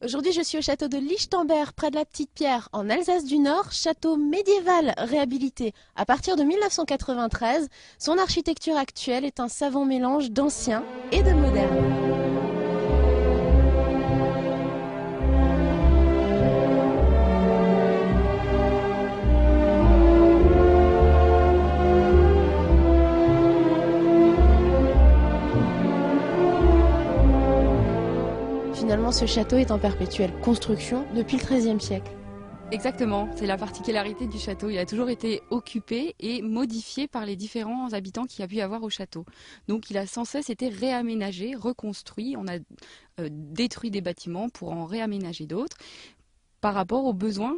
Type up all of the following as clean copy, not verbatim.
Aujourd'hui, je suis au château de Lichtenberg, près de la Petite Pierre, en Alsace du Nord, château médiéval réhabilité à partir de 1993. Son architecture actuelle est un savant mélange d'ancien et de moderne. Finalement, ce château est en perpétuelle construction depuis le XIIIe siècle. Exactement, c'est la particularité du château. Il a toujours été occupé et modifié par les différents habitants qu'il y a pu y avoir au château. Donc il a sans cesse été réaménagé, reconstruit. On a détruit des bâtiments pour en réaménager d'autres par rapport aux besoins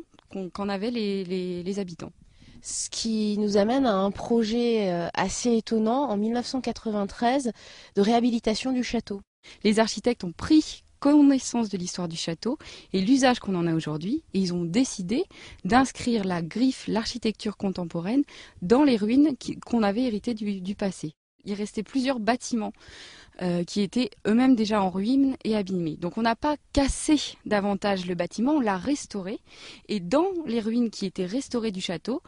qu'en avaient les habitants. Ce qui nous amène à un projet assez étonnant en 1993 de réhabilitation du château. Les architectes ont pris connaissance de l'histoire du château et l'usage qu'on en a aujourd'hui, et ils ont décidé d'inscrire la griffe, l'architecture contemporaine dans les ruines qu'on avait héritées du passé. Il restait plusieurs bâtiments qui étaient eux-mêmes déjà en ruine et abîmés. Donc on n'a pas cassé davantage le bâtiment, on l'a restauré, et dans les ruines qui étaient restaurées du château,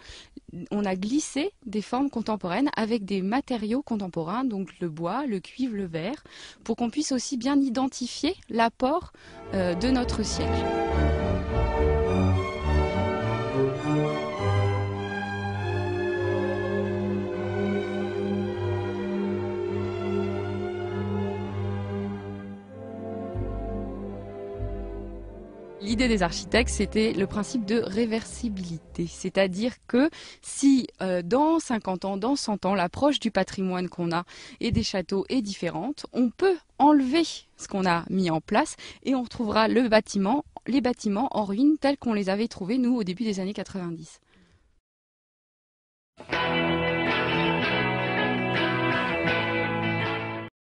on a glissé des formes contemporaines avec des matériaux contemporains, donc le bois, le cuivre, le verre, pour qu'on puisse aussi bien identifier l'apport de notre siècle. L'idée des architectes, c'était le principe de réversibilité, c'est-à-dire que si dans 50 ans, dans 100 ans, l'approche du patrimoine qu'on a et des châteaux est différente, on peut enlever ce qu'on a mis en place et on retrouvera les bâtiments en ruine tels qu'on les avait trouvés, nous, au début des années 90.